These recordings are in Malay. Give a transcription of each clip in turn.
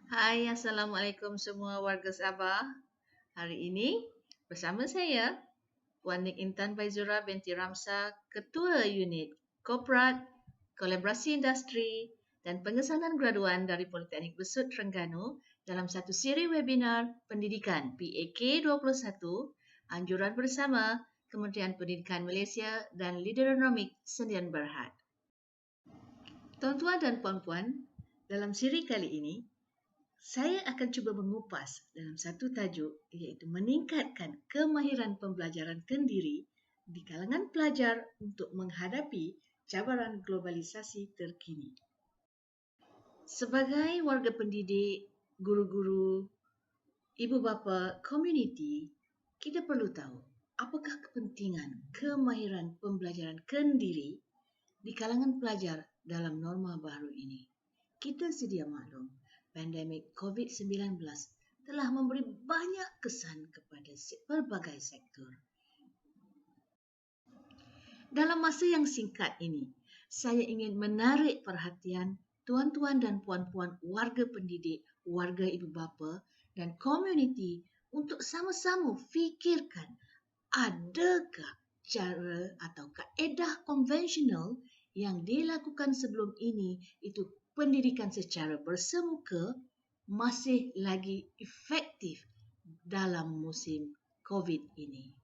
Hai, Assalamualaikum semua warga Sabah. Hari ini bersama saya, Puan Nik Intan Baizura binti Ramsa, Ketua Unit Korporat, Kolaborasi Industri dan Pengesanan Graduan dari Politeknik Besut Terengganu dalam satu siri webinar Pendidikan PAK 21, Anjuran Bersama Kementerian Pendidikan Malaysia dan Leaderonomic Sdn Bhd. Tuan-tuan dan puan-puan, dalam siri kali ini, saya akan cuba mengupas dalam satu tajuk iaitu meningkatkan kemahiran pembelajaran kendiri di kalangan pelajar untuk menghadapi cabaran globalisasi terkini. Sebagai warga pendidik, guru-guru, ibu bapa, komuniti, kita perlu tahu apakah kepentingan kemahiran pembelajaran kendiri di kalangan pelajar dalam norma baru ini. Kita sedia maklum, pandemik COVID-19 telah memberi banyak kesan kepada pelbagai sektor. Dalam masa yang singkat ini, saya ingin menarik perhatian tuan-tuan dan puan-puan warga pendidik, warga ibu bapa dan komuniti untuk sama-sama fikirkan adakah cara atau kaedah konvensional yang dilakukan sebelum ini itu pendidikan secara bersemuka masih lagi efektif dalam musim COVID ini.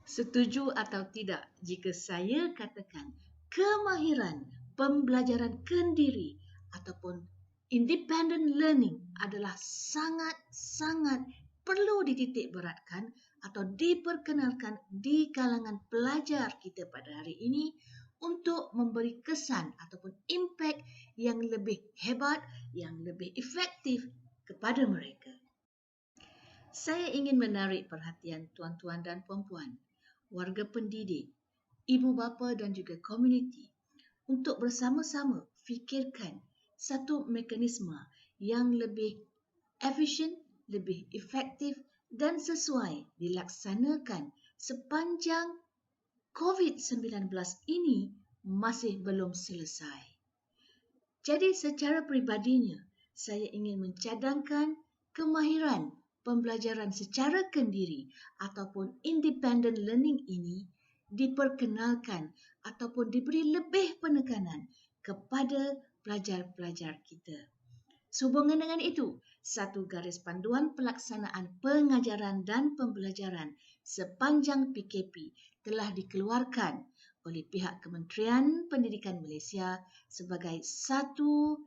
Setuju atau tidak jika saya katakan kemahiran pembelajaran kendiri ataupun independent learning adalah sangat-sangat perlu dititik beratkan atau diperkenalkan di kalangan pelajar kita pada hari ini untuk memberi kesan ataupun impak yang lebih hebat, yang lebih efektif kepada mereka. Saya ingin menarik perhatian tuan-tuan dan puan-puan, warga pendidik, ibu bapa dan juga komuniti untuk bersama-sama fikirkan satu mekanisme yang lebih efisien, lebih efektif dan sesuai dilaksanakan sepanjang COVID-19 ini masih belum selesai. Jadi secara peribadinya, saya ingin mencadangkan kemahiran pembelajaran secara kendiri ataupun independent learning ini diperkenalkan ataupun diberi lebih penekanan kepada pelajar-pelajar kita. Sehubungan dengan itu, satu garis panduan pelaksanaan pengajaran dan pembelajaran sepanjang PKP telah dikeluarkan oleh pihak Kementerian Pendidikan Malaysia sebagai satu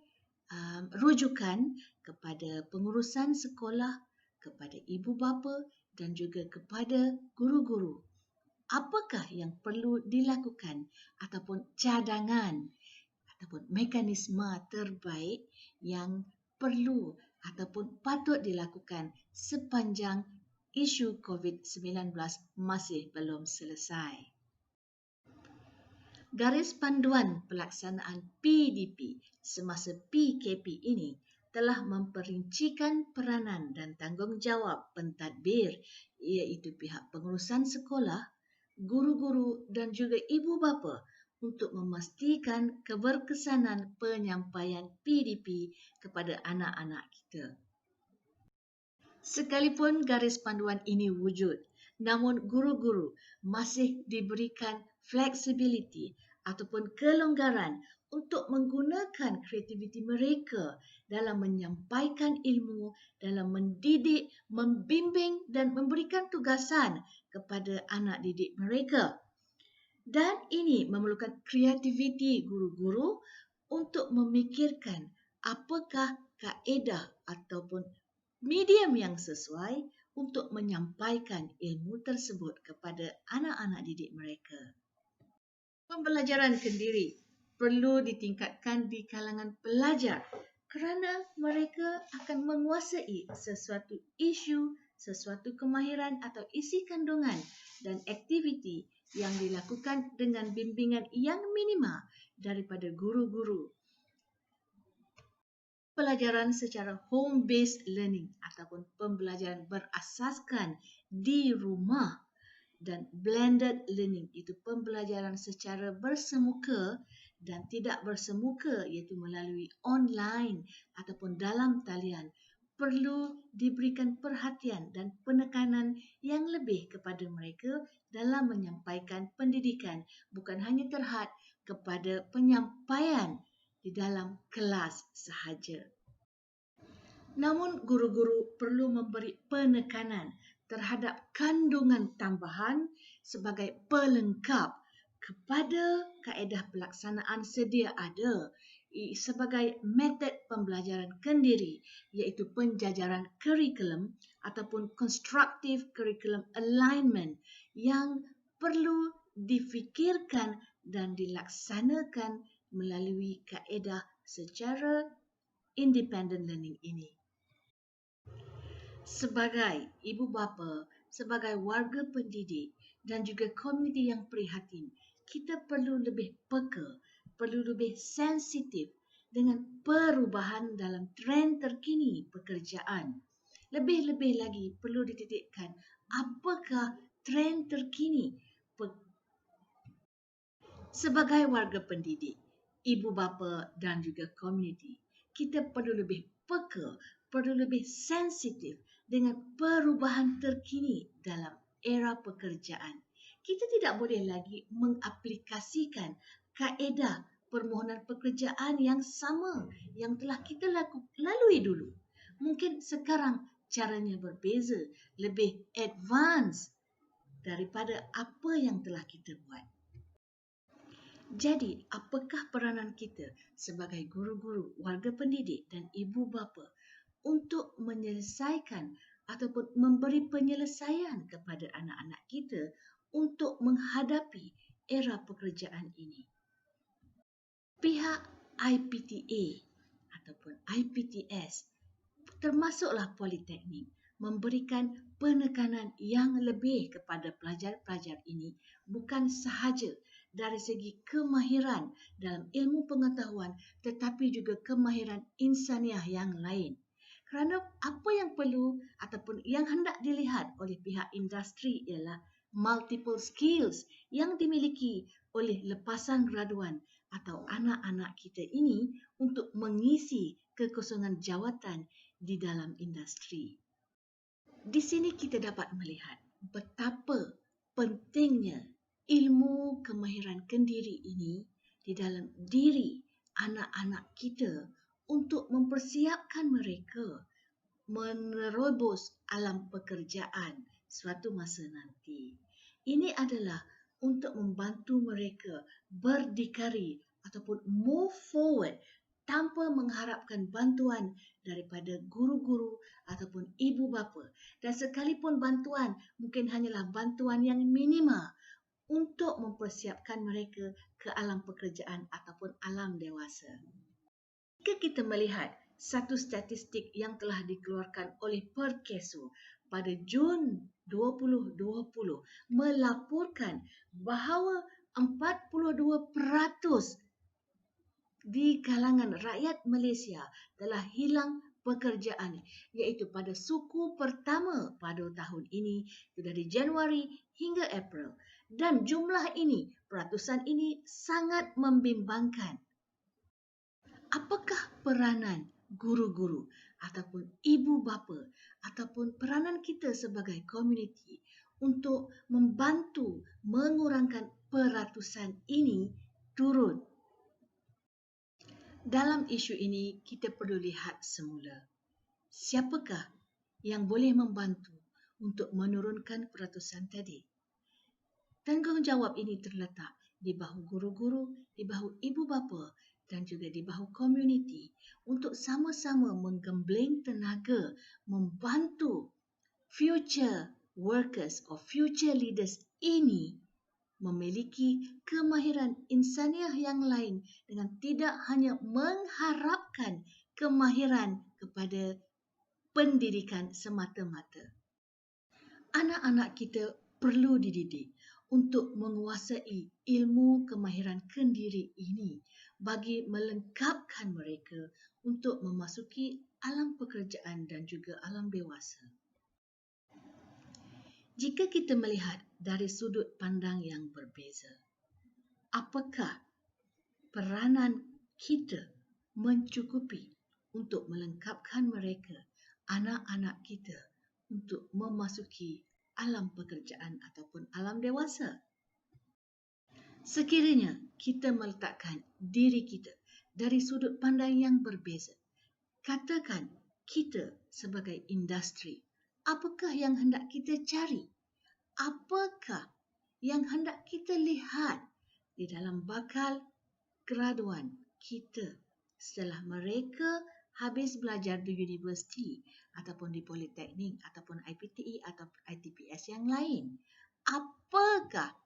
rujukan kepada pengurusan sekolah, kepada ibu bapa dan juga kepada guru-guru. Apakah yang perlu dilakukan ataupun cadangan ataupun mekanisme terbaik yang perlu ataupun patut dilakukan sepanjang isu COVID-19 masih belum selesai. Garis panduan pelaksanaan PDP semasa PKP ini telah memperincikan peranan dan tanggungjawab pentadbir iaitu pihak pengurusan sekolah, guru-guru dan juga ibu bapa untuk memastikan keberkesanan penyampaian PDP kepada anak-anak kita. Sekalipun garis panduan ini wujud, namun guru-guru masih diberikan fleksibiliti ataupun kelonggaran untuk menggunakan kreativiti mereka dalam menyampaikan ilmu, dalam mendidik, membimbing dan memberikan tugasan kepada anak didik mereka. Dan ini memerlukan kreativiti guru-guru untuk memikirkan apakah kaedah ataupun medium yang sesuai untuk menyampaikan ilmu tersebut kepada anak-anak didik mereka. Pembelajaran kendiri perlu ditingkatkan di kalangan pelajar kerana mereka akan menguasai sesuatu isu, sesuatu kemahiran atau isi kandungan dan aktiviti yang dilakukan dengan bimbingan yang minima daripada guru-guru. Pelajaran secara home-based learning ataupun pembelajaran berasaskan di rumah dan blended learning itu pembelajaran secara bersemuka dan tidak bersemuka, iaitu melalui online ataupun dalam talian, perlu diberikan perhatian dan penekanan yang lebih kepada mereka dalam menyampaikan pendidikan, bukan hanya terhad kepada penyampaian di dalam kelas sahaja. Namun, guru-guru perlu memberi penekanan terhadap kandungan tambahan sebagai pelengkap kepada kaedah pelaksanaan sedia ada sebagai metod pembelajaran kendiri, iaitu penjajaran kurikulum ataupun constructive curriculum alignment yang perlu difikirkan dan dilaksanakan melalui kaedah secara independent learning ini. Sebagai ibu bapa, sebagai warga pendidik dan juga komuniti yang prihatin, kita perlu lebih peka, perlu lebih sensitif dengan perubahan dalam trend terkini pekerjaan. Lebih-lebih lagi perlu dititikkan apakah trend terkini sebagai warga pendidik, ibu bapa dan juga komuniti. Kita perlu lebih peka, perlu lebih sensitif dengan perubahan terkini dalam era pekerjaan. Kita tidak boleh lagi mengaplikasikan kaedah permohonan pekerjaan yang sama yang telah kita lalui dulu. Mungkin sekarang caranya berbeza, lebih advance daripada apa yang telah kita buat. Jadi, apakah peranan kita sebagai guru-guru, warga pendidik dan ibu bapa untuk menyelesaikan ataupun memberi penyelesaian kepada anak-anak kita untuk menghadapi era pekerjaan ini? Pihak IPTA ataupun IPTS termasuklah Politeknik memberikan penekanan yang lebih kepada pelajar-pelajar ini bukan sahaja dari segi kemahiran dalam ilmu pengetahuan tetapi juga kemahiran insaniah yang lain. Kerana apa yang perlu ataupun yang hendak dilihat oleh pihak industri ialah multiple skills yang dimiliki oleh lepasan graduan atau anak-anak kita ini untuk mengisi kekosongan jawatan di dalam industri. Di sini kita dapat melihat betapa pentingnya ilmu kemahiran kendiri ini di dalam diri anak-anak kita untuk mempersiapkan mereka menerobos alam pekerjaan suatu masa nanti. Ini adalah untuk membantu mereka berdikari ataupun move forward tanpa mengharapkan bantuan daripada guru-guru ataupun ibu bapa. Dan sekalipun bantuan mungkin hanyalah bantuan yang minima untuk mempersiapkan mereka ke alam pekerjaan ataupun alam dewasa. Jika kita melihat satu statistik yang telah dikeluarkan oleh Perkeso pada Jun 2020 melaporkan bahawa 42% di kalangan rakyat Malaysia telah hilang pekerjaan, iaitu pada suku pertama pada tahun ini dari Januari hingga April. Dan jumlah ini, peratusan ini sangat membimbangkan. Apakah peranan guru-guru ataupun ibu bapa ataupun peranan kita sebagai komuniti untuk membantu mengurangkan peratusan ini turun? Dalam isu ini, kita perlu lihat semula siapakah yang boleh membantu untuk menurunkan peratusan tadi. Tanggungjawab ini terletak di bahu guru-guru, di bahu ibu bapa dan juga di bahu komuniti untuk sama-sama menggembleng tenaga membantu future workers or future leaders ini memiliki kemahiran insaniah yang lain dengan tidak hanya mengharapkan kemahiran kepada pendidikan semata-mata. Anak-anak kita perlu dididik untuk menguasai ilmu kemahiran kendiri ini bagi melengkapkan mereka untuk memasuki alam pekerjaan dan juga alam dewasa. Jika kita melihat dari sudut pandang yang berbeza, apakah peranan kita mencukupi untuk melengkapkan mereka, anak-anak kita, untuk memasuki alam pekerjaan ataupun alam dewasa. Sekiranya kita meletakkan diri kita dari sudut pandang yang berbeza, katakan kita sebagai industri, apakah yang hendak kita cari? Apakah yang hendak kita lihat di dalam bakal graduan kita setelah mereka habis belajar di universiti ataupun di politeknik ataupun IPTE atau ITPS yang lain? Apakah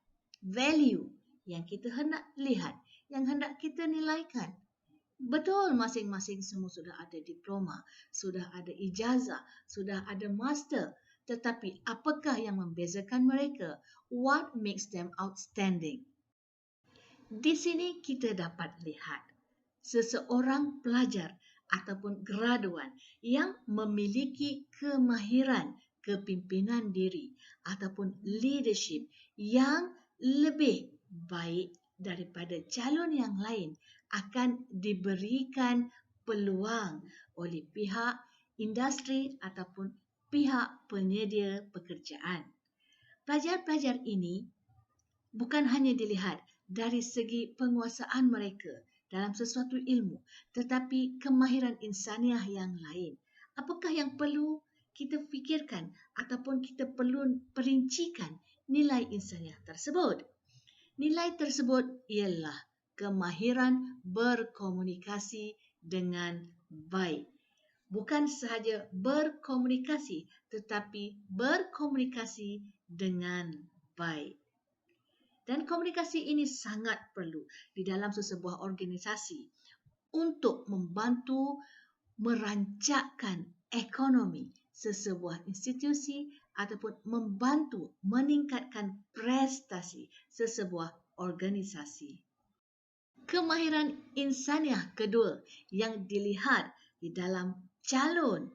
value yang kita hendak lihat, yang hendak kita nilaikan? Betul, masing-masing semua sudah ada diploma, sudah ada ijazah, sudah ada master. Tetapi apakah yang membezakan mereka? What makes them outstanding? Di sini kita dapat lihat seseorang pelajar ataupun graduan yang memiliki kemahiran kepimpinan diri ataupun leadership yang lebih baik daripada calon yang lain akan diberikan peluang oleh pihak industri ataupun pihak penyedia pekerjaan. Pelajar-pelajar ini bukan hanya dilihat dari segi penguasaan mereka dalam sesuatu ilmu, tetapi kemahiran insaniah yang lain. Apakah yang perlu kita fikirkan ataupun kita perlu perincikan nilai insaniah tersebut? Nilai tersebut ialah kemahiran berkomunikasi dengan baik. Bukan sahaja berkomunikasi, tetapi berkomunikasi dengan baik. Dan komunikasi ini sangat perlu di dalam sesebuah organisasi untuk membantu merancakkan ekonomi sesebuah institusi ataupun membantu meningkatkan prestasi sesebuah organisasi. Kemahiran insaniah kedua yang dilihat di dalam calon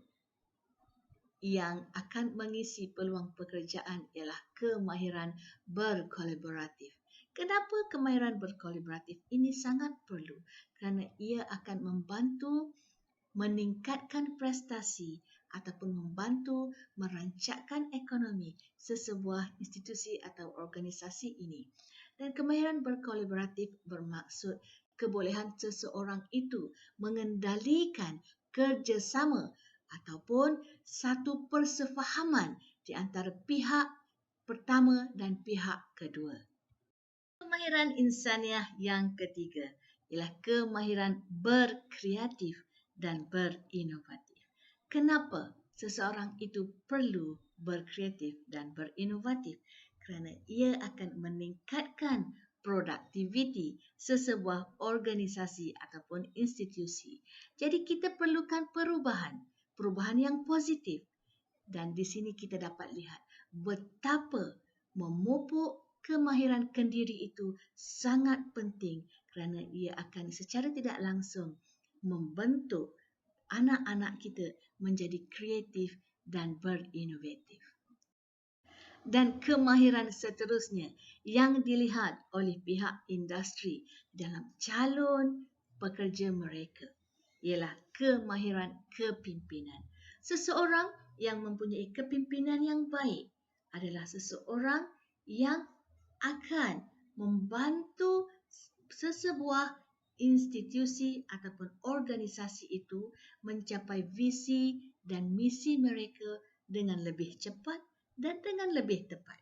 yang akan mengisi peluang pekerjaan ialah kemahiran berkolaboratif. Kenapa kemahiran berkolaboratif ini sangat perlu? Kerana ia akan membantu meningkatkan prestasi ataupun membantu merancakkan ekonomi sesebuah institusi atau organisasi ini. Dan kemahiran berkolaboratif bermaksud kebolehan seseorang itu mengendalikan kerjasama ataupun satu persefahaman di antara pihak pertama dan pihak kedua. Kemahiran insaniah yang ketiga ialah kemahiran berkreatif dan berinovatif. Kenapa seseorang itu perlu berkreatif dan berinovatif? Kerana ia akan meningkatkan produktiviti sesebuah organisasi ataupun institusi. Jadi kita perlukan perubahan yang positif. Dan di sini kita dapat lihat betapa memupuk kemahiran kendiri itu sangat penting kerana ia akan secara tidak langsung membentuk anak-anak kita menjadi kreatif dan berinovatif. Dan kemahiran seterusnya yang dilihat oleh pihak industri dalam calon pekerja mereka ialah kemahiran kepimpinan. Seseorang yang mempunyai kepimpinan yang baik adalah seseorang yang akan membantu sesebuah institusi ataupun organisasi itu mencapai visi dan misi mereka dengan lebih cepat dan dengan lebih tepat.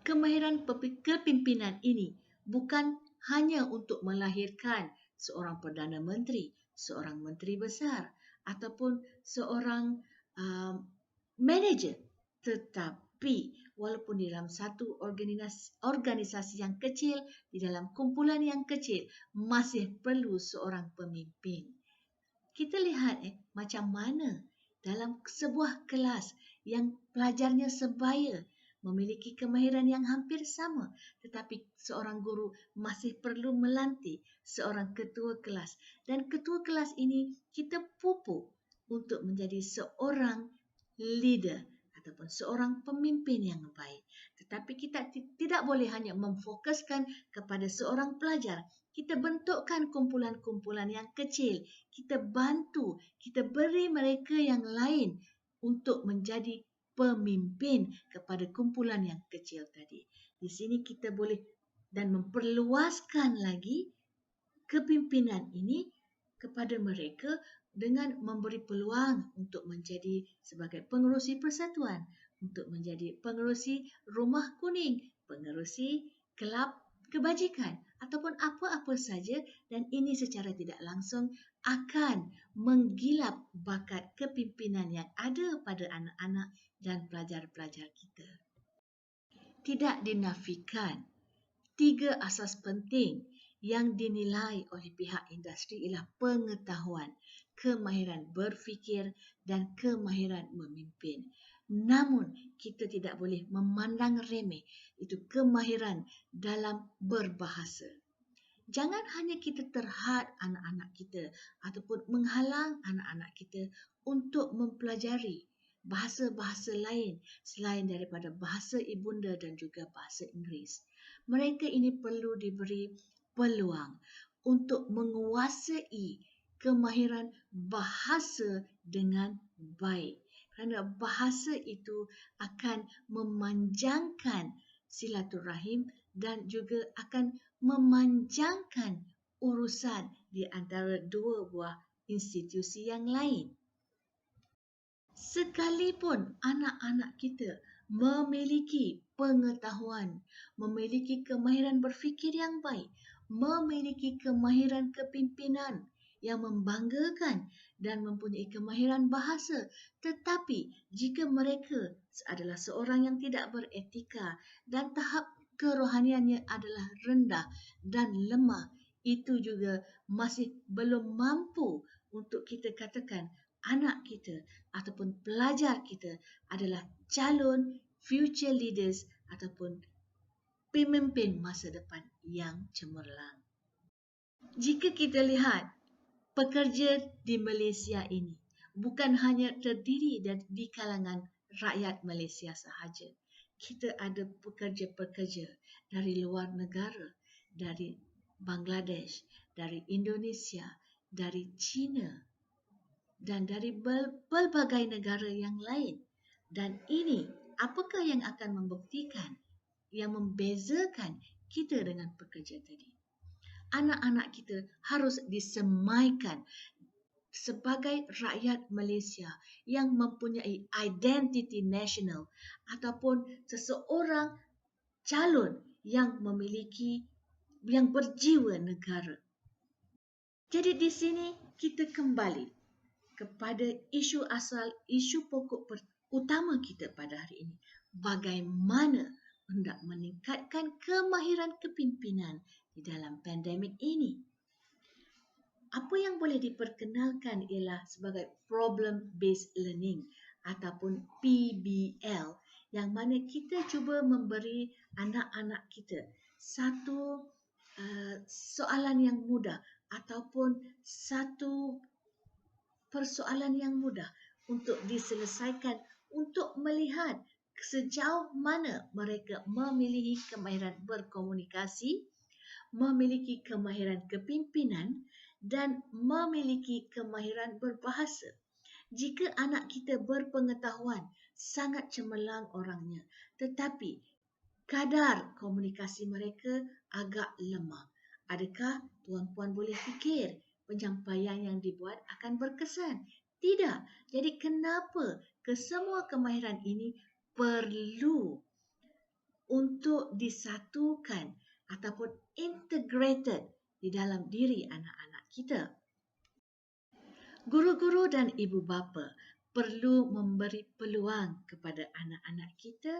Kemahiran kepimpinan ini bukan hanya untuk melahirkan seorang Perdana Menteri, seorang Menteri Besar ataupun seorang manager, tetapi walaupun di dalam satu organisasi yang kecil, di dalam kumpulan yang kecil, masih perlu seorang pemimpin. Kita lihat macam mana dalam sebuah kelas yang pelajarnya sebaya, memiliki kemahiran yang hampir sama, tetapi seorang guru masih perlu melantik seorang ketua kelas. Dan ketua kelas ini kita pupuk untuk menjadi seorang leader ataupun seorang pemimpin yang baik. Tetapi kita tidak boleh hanya memfokuskan kepada seorang pelajar. Kita bentukkan kumpulan-kumpulan yang kecil. Kita bantu, kita beri mereka yang lain untuk menjadi pemimpin kepada kumpulan yang kecil tadi. Di sini kita boleh dan memperluaskan lagi kepimpinan ini kepada mereka dengan memberi peluang untuk menjadi sebagai pengerusi persatuan, untuk menjadi pengerusi rumah kuning, pengerusi kelab kebajikan ataupun apa-apa saja, dan ini secara tidak langsung akan menggilap bakat kepimpinan yang ada pada anak-anak dan pelajar-pelajar kita. Tidak dinafikan, 3 asas penting yang dinilai oleh pihak industri ialah pengetahuan, kemahiran berfikir dan kemahiran memimpin. Namun, kita tidak boleh memandang remeh itu kemahiran dalam berbahasa. Jangan hanya kita terhad anak-anak kita ataupun menghalang anak-anak kita untuk mempelajari bahasa-bahasa lain selain daripada bahasa ibunda dan juga bahasa Inggeris. Mereka ini perlu diberi peluang untuk menguasai kemahiran bahasa dengan baik. Kerana bahasa itu akan memanjangkan silaturahim dan juga akan memanjangkan urusan di antara dua buah institusi yang lain. Sekalipun anak-anak kita memiliki pengetahuan, memiliki kemahiran berfikir yang baik, memiliki kemahiran kepimpinan yang membanggakan dan mempunyai kemahiran bahasa, tetapi jika mereka adalah seorang yang tidak beretika dan tahap kerohaniannya adalah rendah dan lemah, itu juga masih belum mampu untuk kita katakan anak kita ataupun pelajar kita adalah calon future leaders ataupun pemimpin masa depan yang cemerlang. Jika kita lihat pekerja di Malaysia ini bukan hanya terdiri di kalangan rakyat Malaysia sahaja. Kita ada pekerja-pekerja dari luar negara, dari Bangladesh, dari Indonesia, dari China dan dari berbagai negara yang lain. Dan ini apakah yang akan membuktikan, yang membezakan kita dengan pekerja tadi? Anak-anak kita harus disemaikan sebagai rakyat Malaysia yang mempunyai identiti nasional ataupun seseorang calon yang berjiwa negara. Jadi di sini kita kembali kepada isu asal, isu pokok utama kita pada hari ini. Bagaimana hendak meningkatkan kemahiran kepimpinan di dalam pandemik ini. Apa yang boleh diperkenalkan ialah sebagai problem based learning ataupun PBL, yang mana kita cuba memberi anak-anak kita satu soalan yang mudah ataupun satu persoalan yang mudah untuk diselesaikan, untuk melihat sejauh mana mereka memiliki kemahiran berkomunikasi, memiliki kemahiran kepimpinan dan memiliki kemahiran berbahasa. Jika anak kita berpengetahuan, sangat cemerlang orangnya, tetapi kadar komunikasi mereka agak lemah. Adakah tuan-puan boleh fikir penyampaian yang dibuat akan berkesan? Tidak. Jadi kenapa kesemua kemahiran ini perlu untuk disatukan ataupun integrated di dalam diri anak-anak kita? Guru-guru dan ibu bapa perlu memberi peluang kepada anak-anak kita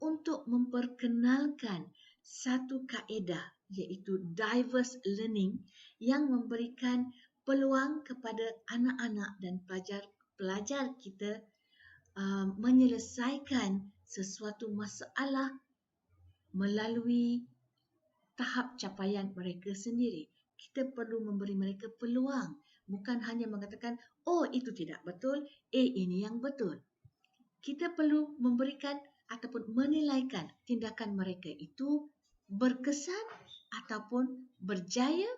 untuk memperkenalkan satu kaedah, iaitu diverse learning, yang memberikan peluang kepada anak-anak dan pelajar kita menyelesaikan sesuatu masalah melalui tahap capaian mereka sendiri. Kita perlu memberi mereka peluang, bukan hanya mengatakan, oh itu tidak betul, ini yang betul. Kita perlu memberikan ataupun menilaikan tindakan mereka itu berkesan ataupun berjaya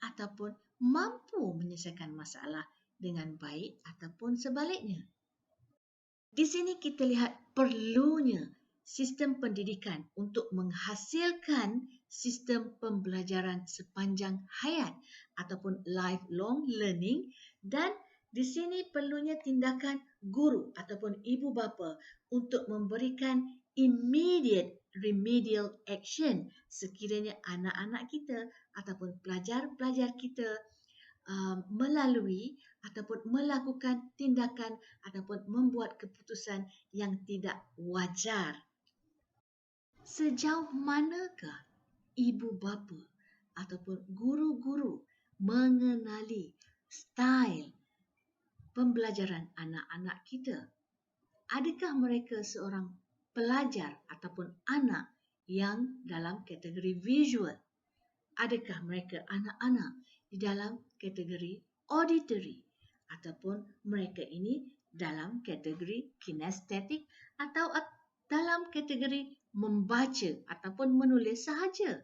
ataupun mampu menyelesaikan masalah dengan baik ataupun sebaliknya. Di sini kita lihat perlunya sistem pendidikan untuk menghasilkan sistem pembelajaran sepanjang hayat ataupun lifelong learning, dan di sini perlunya tindakan guru ataupun ibu bapa untuk memberikan immediate remedial action sekiranya anak-anak kita ataupun pelajar-pelajar kita melalui ataupun melakukan tindakan ataupun membuat keputusan yang tidak wajar. Sejauh manakah ibu bapa ataupun guru-guru mengenali style pembelajaran anak-anak kita? Adakah mereka seorang pelajar ataupun anak yang dalam kategori visual? Adakah mereka anak-anak di dalam kategori auditory ataupun mereka ini dalam kategori kinestetik atau dalam kategori membaca ataupun menulis sahaja?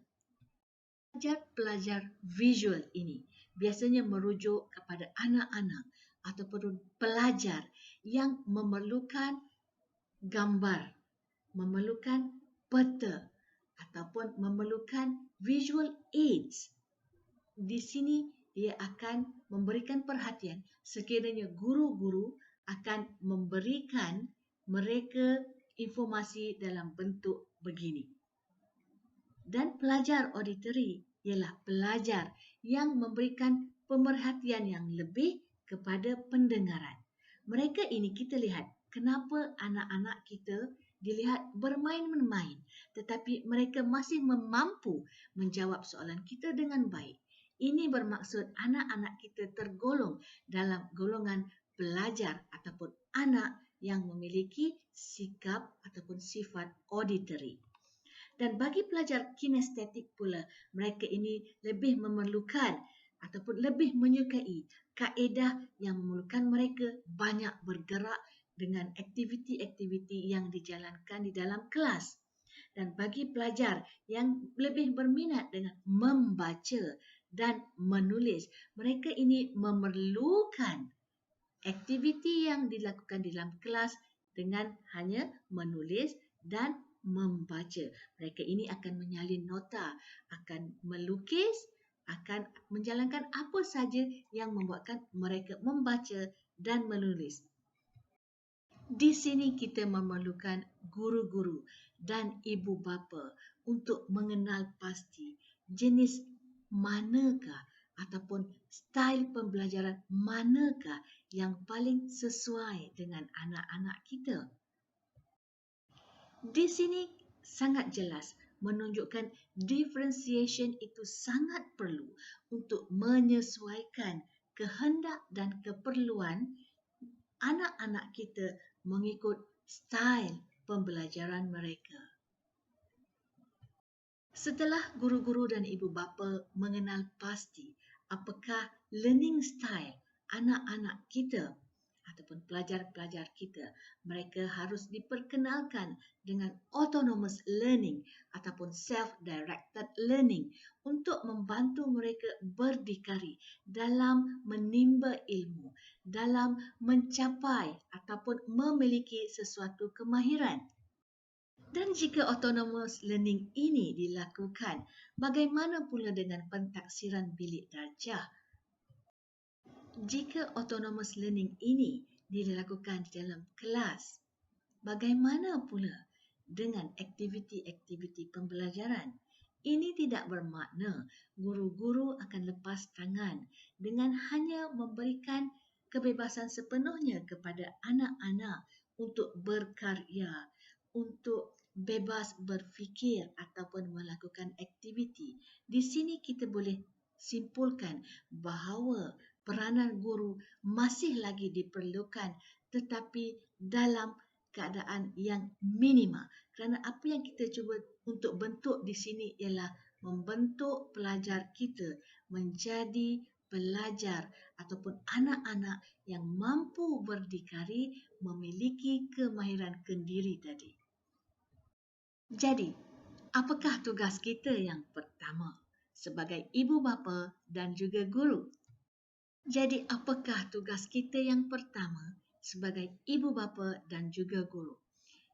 Pelajar visual ini biasanya merujuk kepada anak-anak ataupun pelajar yang memerlukan gambar, memerlukan peta ataupun memerlukan visual aids. Di sini dia akan memberikan perhatian sekiranya guru-guru akan memberikan mereka informasi dalam bentuk begini. Dan pelajar auditory ialah pelajar yang memberikan pemerhatian yang lebih kepada pendengaran. Mereka ini kita lihat kenapa anak-anak kita dilihat bermain-main, tetapi mereka masih mampu menjawab soalan kita dengan baik. Ini bermaksud anak-anak kita tergolong dalam golongan pelajar ataupun anak yang memiliki sikap ataupun sifat auditory. Dan bagi pelajar kinestetik pula, mereka ini lebih memerlukan ataupun lebih menyukai kaedah yang memerlukan mereka banyak bergerak dengan aktiviti-aktiviti yang dijalankan di dalam kelas. Dan bagi pelajar yang lebih berminat dengan membaca dan menulis, mereka ini memerlukan aktiviti yang dilakukan di dalam kelas dengan hanya menulis dan membaca. Mereka ini akan menyalin nota, akan melukis, akan menjalankan apa saja yang membuatkan mereka membaca dan menulis. Di sini kita memerlukan guru-guru dan ibu bapa untuk mengenal pasti jenis manakah ataupun style pembelajaran manakah yang paling sesuai dengan anak-anak kita. Di sini sangat jelas menunjukkan differentiation itu sangat perlu untuk menyesuaikan kehendak dan keperluan anak-anak kita mengikut style pembelajaran mereka. Setelah guru-guru dan ibu bapa mengenal pasti apakah learning style anak-anak kita ataupun pelajar-pelajar kita, mereka harus diperkenalkan dengan autonomous learning ataupun self-directed learning untuk membantu mereka berdikari dalam menimba ilmu, dalam mencapai ataupun memiliki sesuatu kemahiran. Dan jika autonomous learning ini dilakukan, bagaimana pula dengan pentaksiran bilik darjah? Jika autonomous learning ini dilakukan di dalam kelas, bagaimana pula dengan aktiviti-aktiviti pembelajaran? Ini tidak bermakna guru-guru akan lepas tangan dengan hanya memberikan kebebasan sepenuhnya kepada anak-anak untuk berkarya, untuk bebas berfikir ataupun melakukan aktiviti. Di sini kita boleh simpulkan bahawa peranan guru masih lagi diperlukan, tetapi dalam keadaan yang minima. Kerana apa yang kita cuba untuk bentuk di sini ialah membentuk pelajar kita menjadi pelajar ataupun anak-anak yang mampu berdikari, memiliki kemahiran kendiri tadi. Jadi, apakah tugas kita yang pertama sebagai ibu bapa dan juga guru? Jadi, apakah tugas kita yang pertama sebagai ibu bapa dan juga guru?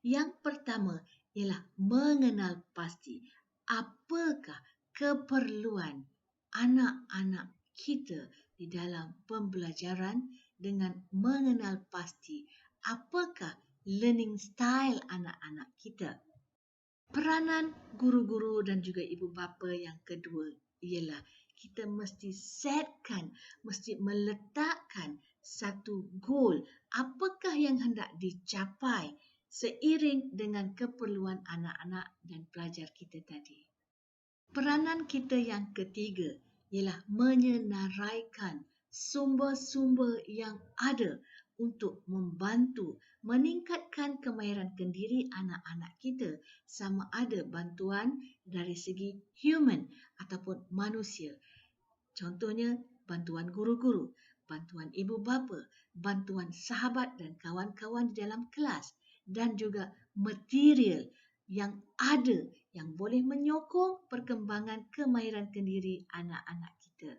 Yang pertama ialah mengenal pasti apakah keperluan anak-anak kita di dalam pembelajaran dengan mengenal pasti apakah learning style anak-anak kita. Peranan guru-guru dan juga ibu bapa yang kedua ialah kita mesti setkan, mesti meletakkan satu goal. Apakah yang hendak dicapai seiring dengan keperluan anak-anak dan pelajar kita tadi. Peranan kita yang ketiga ialah menyenaraikan sumber-sumber yang ada untuk membantu meningkatkan kemahiran kendiri anak-anak kita, sama ada bantuan dari segi human ataupun manusia. Contohnya bantuan guru-guru, bantuan ibu bapa, bantuan sahabat dan kawan-kawan di dalam kelas dan juga material yang ada yang boleh menyokong perkembangan kemahiran kendiri anak-anak kita.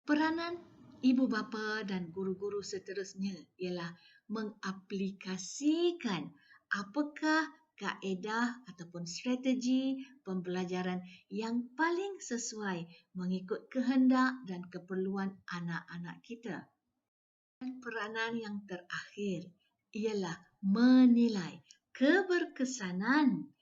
Peranan ibu bapa dan guru-guru seterusnya ialah mengaplikasikan apakah kaedah ataupun strategi pembelajaran yang paling sesuai mengikut kehendak dan keperluan anak-anak kita. Dan peranan yang terakhir ialah menilai keberkesanan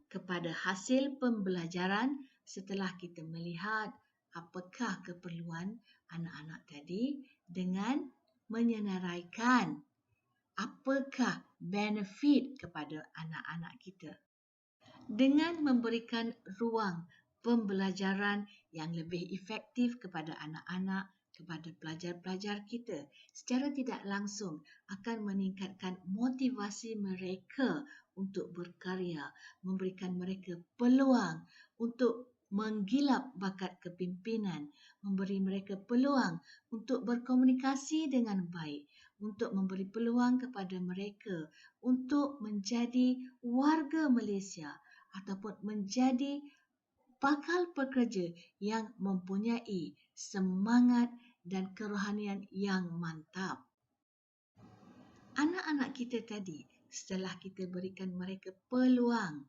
kepada hasil pembelajaran setelah kita melihat apakah keperluan anak-anak tadi dengan menyenaraikan apakah benefit kepada anak-anak kita. Dengan memberikan ruang pembelajaran yang lebih efektif kepada anak-anak, kepada pelajar-pelajar kita, secara tidak langsung akan meningkatkan motivasi mereka untuk berkarya, memberikan mereka peluang untuk menggilap bakat kepimpinan, memberi mereka peluang untuk berkomunikasi dengan baik, untuk memberi peluang kepada mereka untuk menjadi warga Malaysia ataupun menjadi bakal pekerja yang mempunyai semangat dan kerohanian yang mantap. Anak-anak kita tadi, setelah kita berikan mereka peluang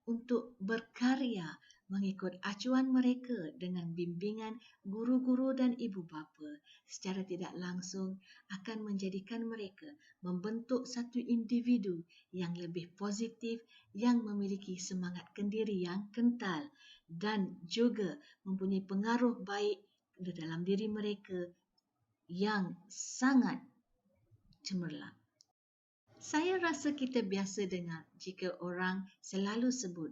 untuk berkarya mengikut acuan mereka dengan bimbingan guru-guru dan ibu bapa, secara tidak langsung akan menjadikan mereka membentuk satu individu yang lebih positif, yang memiliki semangat kendiri yang kental dan juga mempunyai pengaruh baik di dalam diri mereka yang sangat cemerlang. Saya rasa kita biasa dengar jika orang selalu sebut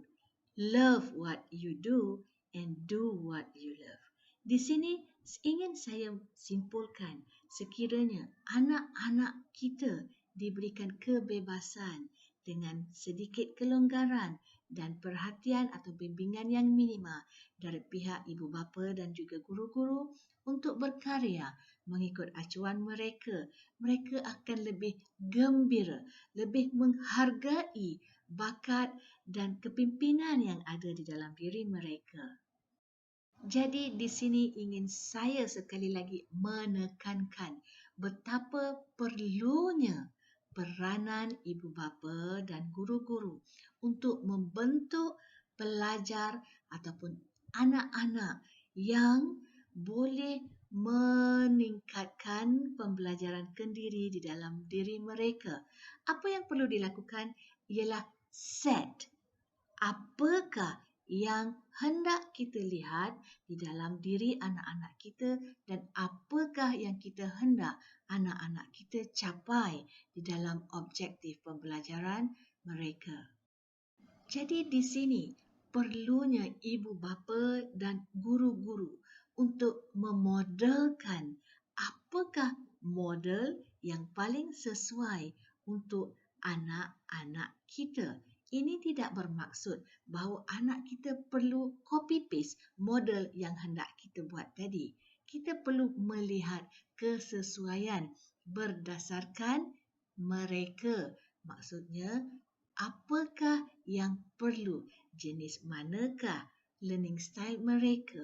love what you do and do what you love. Di sini ingin saya simpulkan sekiranya anak-anak kita diberikan kebebasan dengan sedikit kelonggaran dan perhatian atau bimbingan yang minima dari pihak ibu bapa dan juga guru-guru untuk berkarya mengikut acuan mereka, mereka akan lebih gembira, lebih menghargai bakat dan kepimpinan yang ada di dalam diri mereka. Jadi di sini ingin saya sekali lagi menekankan betapa perlunya peranan ibu bapa dan guru-guru untuk membentuk pelajar ataupun anak-anak yang boleh meningkatkan pembelajaran kendiri di dalam diri mereka. Apa yang perlu dilakukan ialah set apakah yang hendak kita lihat di dalam diri anak-anak kita dan apakah yang kita hendak anak-anak kita capai di dalam objektif pembelajaran mereka. Jadi di sini perlunya ibu bapa dan guru-guru untuk memodelkan apakah model yang paling sesuai untuk anak-anak kita. Ini tidak bermaksud bahawa anak kita perlu copy paste model yang hendak kita buat tadi. Kita perlu melihat kesesuaian berdasarkan mereka. Maksudnya apakah yang perlu, jenis manakah learning style mereka.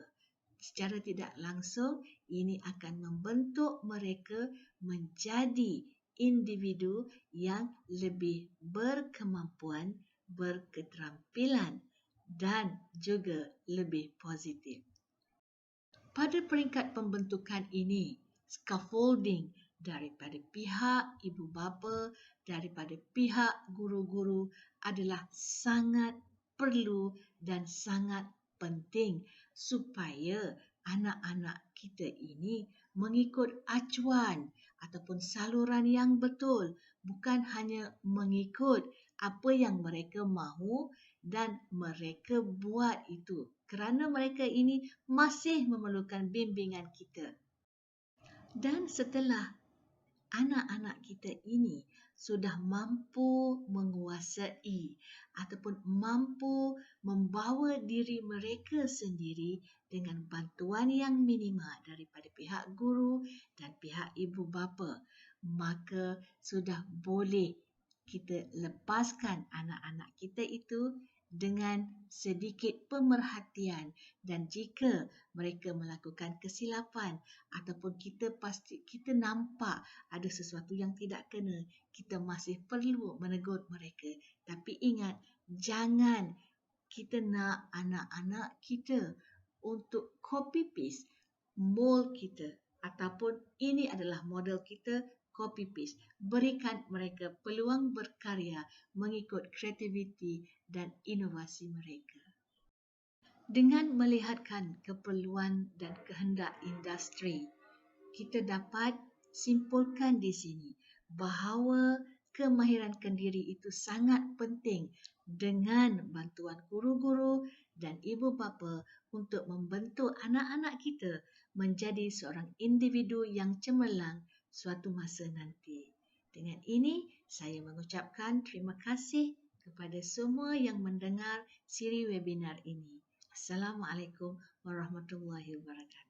Secara tidak langsung, ini akan membentuk mereka menjadi individu yang lebih berkemampuan, berketerampilan dan juga lebih positif. Pada peringkat pembentukan ini, scaffolding daripada pihak ibu bapa, daripada pihak guru-guru adalah sangat perlu dan sangat penting supaya anak-anak kita ini mengikut acuan ataupun saluran yang betul, bukan hanya mengikut apa yang mereka mahu dan mereka buat itu kerana mereka ini masih memerlukan bimbingan kita. Dan setelah anak-anak kita ini sudah mampu menguasai ataupun mampu membawa diri mereka sendiri dengan bantuan yang minima daripada pihak guru dan pihak ibu bapa, maka sudah boleh kita lepaskan anak-anak kita itu dengan sedikit pemerhatian, dan jika mereka melakukan kesilapan ataupun kita nampak ada sesuatu yang tidak kena, kita masih perlu menegur mereka. Tapi ingat, jangan kita nak anak-anak kita untuk copy paste mold kita ataupun ini adalah model kita, copy paste. Berikan mereka peluang berkarya mengikut kreativiti dan inovasi mereka. Dengan melihatkan keperluan dan kehendak industri, kita dapat simpulkan di sini bahawa kemahiran kendiri itu sangat penting dengan bantuan guru-guru dan ibu bapa untuk membentuk anak-anak kita menjadi seorang individu yang cemerlang suatu masa nanti. Dengan ini, saya mengucapkan terima kasih kepada semua yang mendengar siri webinar ini. Assalamualaikum warahmatullahi wabarakatuh.